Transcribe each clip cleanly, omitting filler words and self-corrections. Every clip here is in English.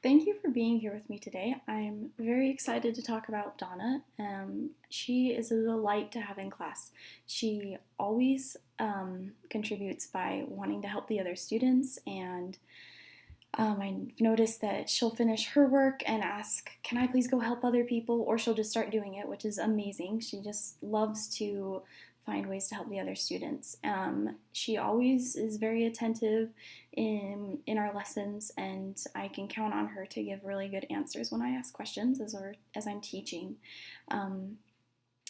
Thank you for being here with me today. I'm very excited to talk about Donna. She is a delight to have in class. She always contributes by wanting to help the other students, and I've noticed that she'll finish her work and ask, "Can I please go help other people?" Or she'll just start doing it, which is amazing. She just loves to find ways to help the other students. She always is very attentive in our lessons, and I can count on her to give really good answers when I ask questions as I'm teaching. Um,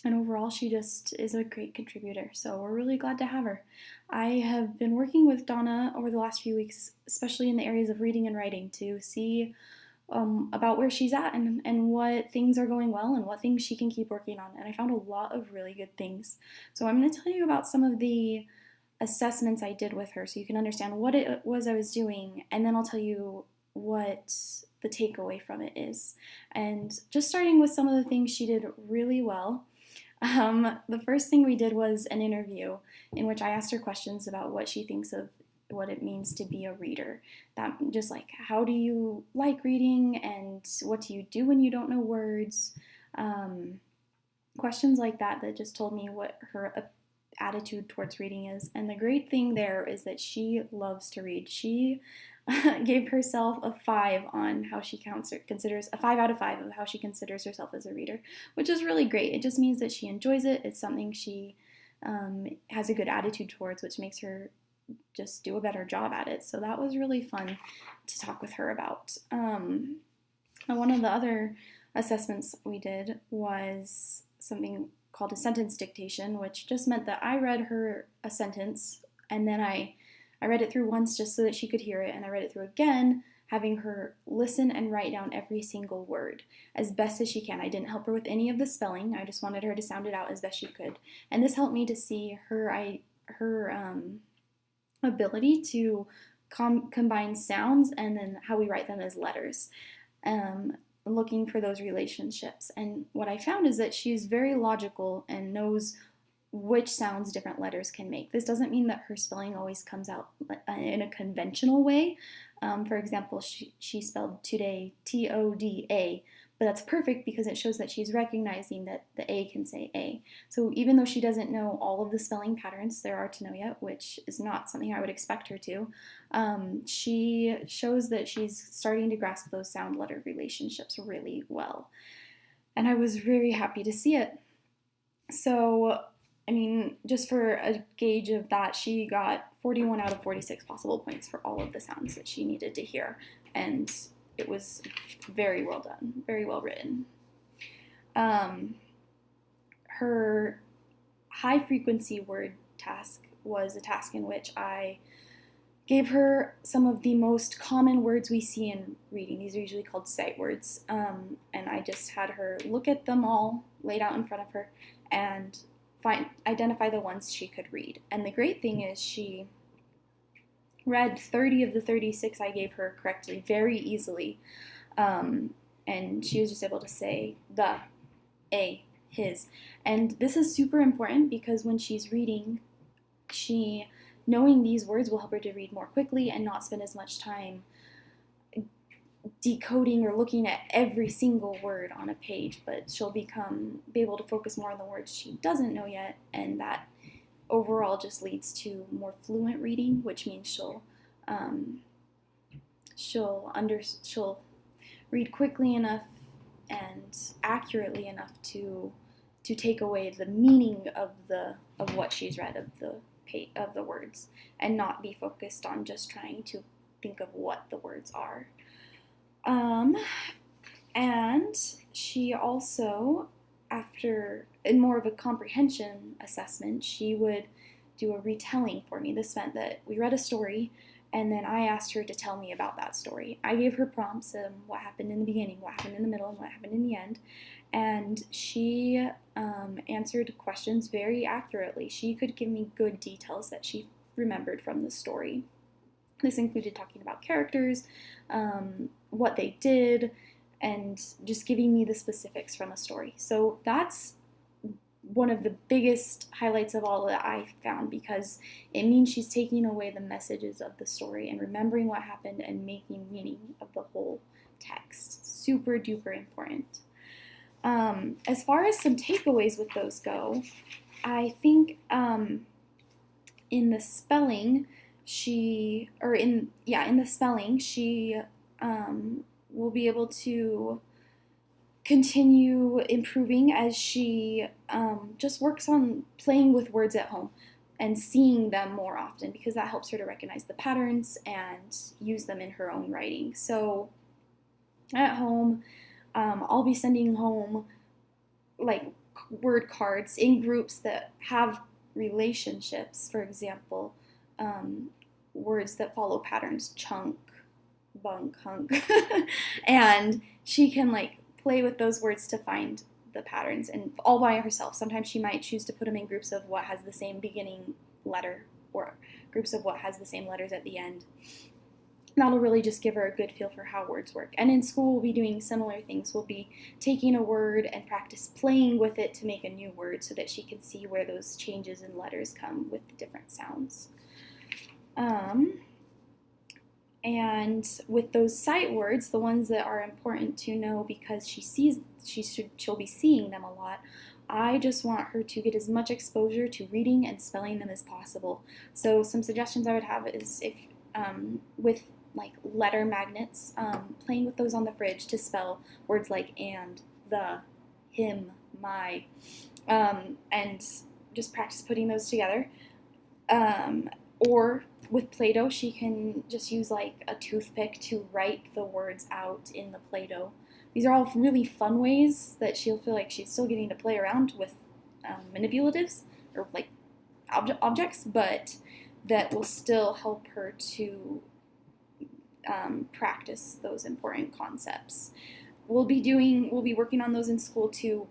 and overall, she just is a great contributor, so we're really glad to have her. I have been working with Donna over the last few weeks, especially in the areas of reading and writing, to see about where she's at and what things are going well and what things she can keep working on. And I found a lot of really good things. So I'm going to tell you about some of the assessments I did with her so you can understand what it was I was doing, and then I'll tell you what the takeaway from it is. And just starting with some of the things she did really well. The first thing we did was an interview in which I asked her questions about what she thinks of what it means to be a reader. That just like, how do you like reading, and what do you do when you don't know words? Questions like that just told me what her attitude towards reading is. And the great thing there is that she loves to read. She gave herself a 5 on how she considers a 5 out of 5 of how she considers herself as a reader, which is really great. It just means that she enjoys it. It's something she has a good attitude towards, which makes her just do a better job at it. So that was really fun to talk with her about. One of the other assessments we did was something called a sentence dictation, which just meant that I read her a sentence, and then I read it through once just so that she could hear it, and I read it through again, having her listen and write down every single word as best as she can. I didn't help her with any of the spelling. I just wanted her to sound it out as best she could. And this helped me to see her ability to combine sounds and then how we write them as letters. Looking for those relationships. And what I found is that she's very logical and knows which sounds different letters can make. This doesn't mean that her spelling always comes out in a conventional way. For example, she spelled today Toda, but that's perfect because it shows that she's recognizing that the A can say A. So even though she doesn't know all of the spelling patterns there are to know yet, which is not something I would expect her to, she shows that she's starting to grasp those sound letter relationships really well. And I was very happy to see it. So I mean, just for a gauge of that, she got 41 out of 46 possible points for all of the sounds that she needed to hear. And it was very well done, very well written. Her high frequency word task was a task in which I gave her some of the most common words we see in reading. These are usually called sight words. And I just had her look at them all laid out in front of her and identify the ones she could read. And the great thing is she read 30 of the 36 I gave her correctly very easily. And she was just able to say the, a, his. And this is super important because when she's reading, knowing these words will help her to read more quickly and not spend as much time decoding or looking at every single word on a page, but she'll be able to focus more on the words she doesn't know yet, and that overall just leads to more fluent reading, which means she'll read quickly enough and accurately enough to take away the meaning of what she's read of the words, and not be focused on just trying to think of what the words are. And she also, in more of a comprehension assessment, she would do a retelling for me. This meant that we read a story, and then I asked her to tell me about that story. I gave her prompts of what happened in the beginning, what happened in the middle, and what happened in the end. And she answered questions very accurately. She could give me good details that she remembered from the story. This included talking about characters, what they did, and just giving me the specifics from a story. So that's one of the biggest highlights of all that I found, because it means she's taking away the messages of the story and remembering what happened and making meaning of the whole super duper important. As far as some takeaways with those go, I think in the spelling, in the spelling, she will be able to continue improving as she just works on playing with words at home and seeing them more often, because that helps her to recognize the patterns and use them in her own writing. So at home, I'll be sending home like word cards in groups that have relationships. For example, words that follow patterns: chunk, bunk, hunk, and she can like play with those words to find the patterns, and all by herself. Sometimes she might choose to put them in groups of what has the same beginning letter, or groups of what has the same letters at the end. That'll really just give her a good feel for how words work. And in school, we'll be doing similar things. We'll be taking a word and practice playing with it to make a new word, so that she can see where those changes in letters come with the different sounds. And with those sight words, the ones that are important to know because she'll be seeing them a lot, I just want her to get as much exposure to reading and spelling them as possible. So some suggestions I would have is, if with like letter magnets, playing with those on the fridge to spell words like and, the, him, my, and just practice putting those together. Or with Play-Doh, she can just use like a toothpick to write the words out in the Play-Doh. These are all really fun ways that she'll feel like she's still getting to play around with manipulatives, or like objects, but that will still help her to practice those important concepts. We'll be working on those in school too,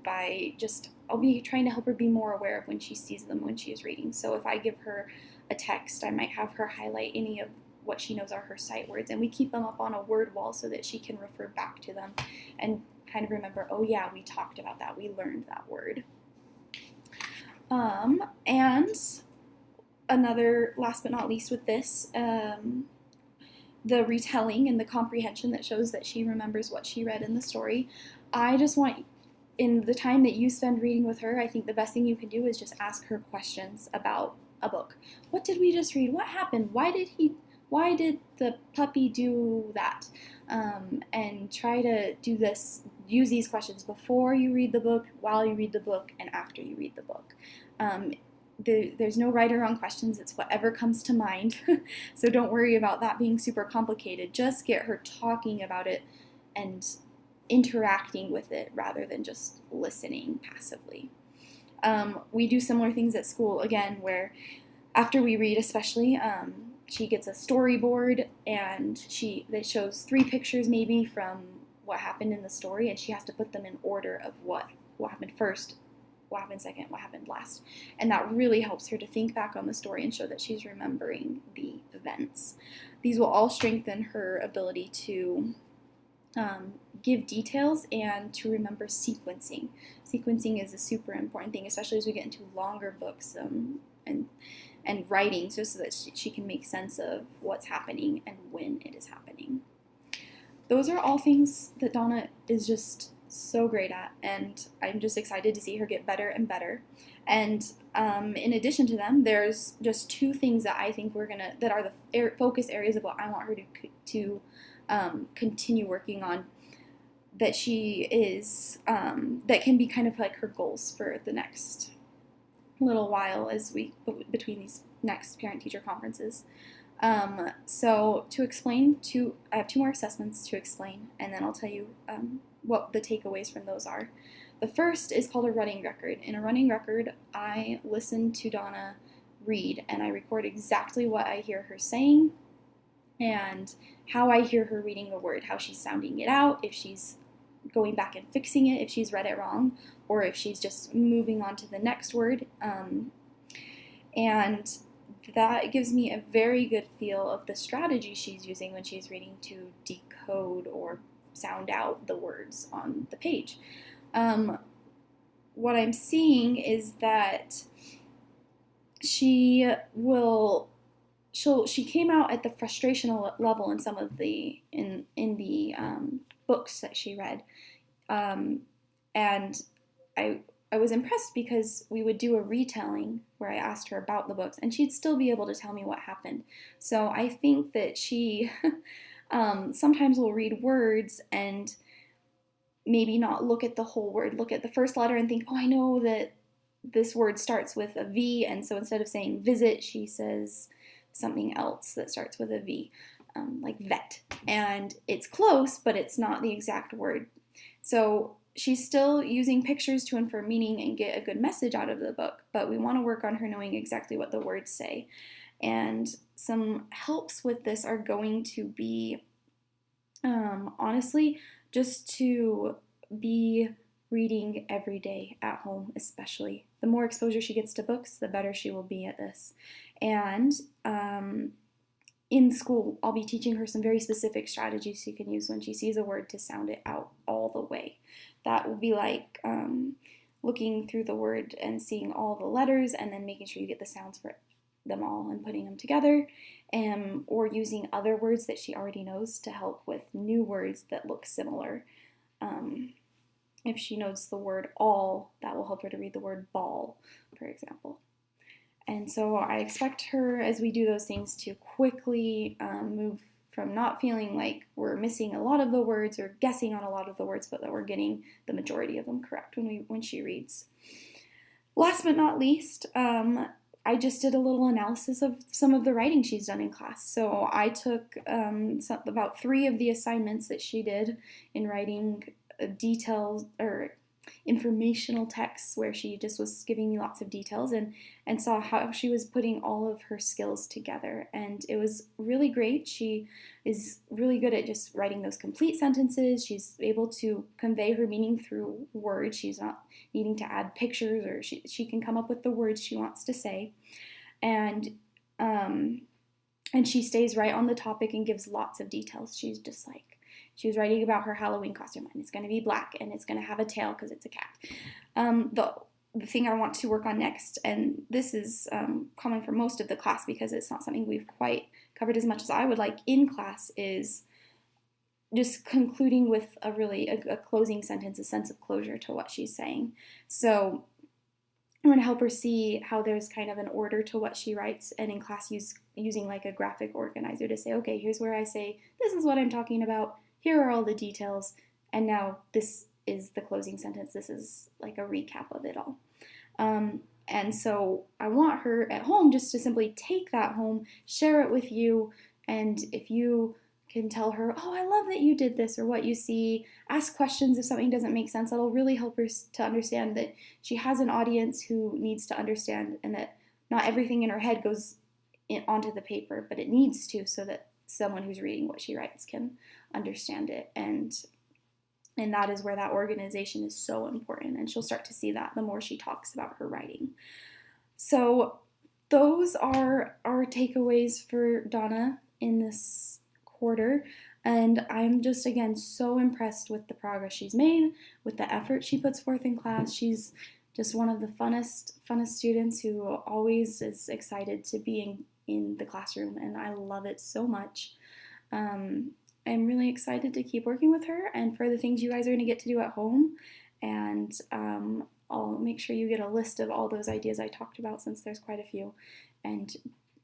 I'll be trying to help her be more aware of when she sees them when she is reading. So if I give her a text, I might have her highlight any of what she knows are her sight words, and we keep them up on a word wall so that she can refer back to them and kind of remember, oh yeah, we talked about that, we learned that word. And another, last but not least with this, the retelling and the comprehension that shows that she remembers what she read in the story. I just want, in the time that you spend reading with her, I think the best thing you can do is just ask her questions about a book. What did we just read? What happened? Why did the puppy do that? And try to use these questions before you read the book, while you read the book, and after you read the book. There's no right or wrong questions. It's whatever comes to mind. So don't worry about that being super complicated. Just get her talking about it and interacting with it rather than just listening passively. We do similar things at school, again, where after we read especially, she gets a storyboard, and that shows 3 pictures maybe from what happened in the story, and she has to put them in order of what happened first, what happened second, what happened last. And that really helps her to think back on the story and show that she's remembering the events. These will all strengthen her ability to give details and to remember sequencing. Sequencing is a super important thing, especially as we get into longer books and writing, just so that she can make sense of what's happening and when it is happening. Those are all things that Donna is just so great at, and I'm just excited to see her get better and better. And in addition to them, there's just 2 things that I think that are the focus areas of what I want her to continue working on, that she is that can be kind of like her goals for the next little while between these next parent-teacher conferences. So to explain, I have 2 more assessments to explain, and then I'll tell you what the takeaways from those are. The first is called a running record. In a running record, I listen to Donna read, and I record exactly what I hear her saying and how I hear her reading a word, how she's sounding it out, if she's going back and fixing it, if she's read it wrong, or if she's just moving on to the next word. And that gives me a very good feel of the strategy she's using when she's reading to decode or sound out the words on the page. What I'm seeing is that she came out at the frustration level in some of the books that she read. And I was impressed because we would do a retelling where I asked her about the books, and she'd still be able to tell me what happened. So I think that she sometimes will read words and maybe not look at the whole word, look at the first letter and think, oh, I know that this word starts with a V, and so instead of saying visit, she says something else that starts with a V, like vet. And it's close, but it's not the exact word. So she's still using pictures to infer meaning and get a good message out of the book, but we want to work on her knowing exactly what the words say. And some helps with this are going to be, honestly, just to be reading every day at home, especially. The more exposure she gets to books, the better she will be at this. And in school, I'll be teaching her some very specific strategies she can use when she sees a word to sound it out all the way. That will be like looking through the word and seeing all the letters and then making sure you get the sounds for them all and putting them together, or using other words that she already knows to help with new words that look similar. If she knows the word all, that will help her to read the word ball, for example. And so I expect her, as we do those things, to quickly move from not feeling like we're missing a lot of the words or guessing on a lot of the words, but that we're getting the majority of them correct when she reads. Last but not least, I just did a little analysis of some of the writing she's done in class. So I took about 3 of the assignments that she did in writing details or informational texts where she just was giving me lots of details and saw how she was putting all of her skills together. And it was really great. She is really good at just writing those complete sentences. She's able to convey her meaning through words. She's not needing to add pictures, or she can come up with the words she wants to say. And she stays right on the topic and gives lots of details. She's just like, she was writing about her Halloween costume, and it's going to be black, and it's going to have a tail because it's a cat. The thing I want to work on next, and this is common for most of the class because it's not something we've quite covered as much as I would like in class, is just concluding with a closing sentence, a sense of closure to what she's saying. So I'm going to help her see how there's kind of an order to what she writes, and in class using like a graphic organizer to say, okay, here's where I say, this is what I'm talking about, here are all the details, and now this is the closing sentence. This is like a recap of it all. And so I want her at home just to simply take that home, share it with you, and if you can tell her, oh, I love that you did this, or what you see, ask questions if something doesn't make sense. That'll really help her to understand that she has an audience who needs to understand, and that not everything in her head goes onto the paper, but it needs to, so that someone who's reading what she writes can understand it. And that is where that organization is so important, and she'll start to see that the more she talks about her writing. So those are our takeaways for Donna in this quarter, and I'm just again so impressed with the progress she's made, with the effort she puts forth in class. She's just one of the funnest students who always is excited to be in the classroom, and I love it so much. I'm really excited to keep working with her and for the things you guys are going to get to do at home, and I'll make sure you get a list of all those ideas I talked about, since there's quite a few. And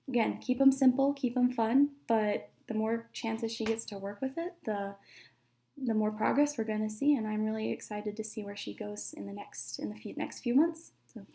again, keep them simple, keep them fun, but the more chances she gets to work with it, the more progress we're going to see, and I'm really excited to see where she goes in the next few months. So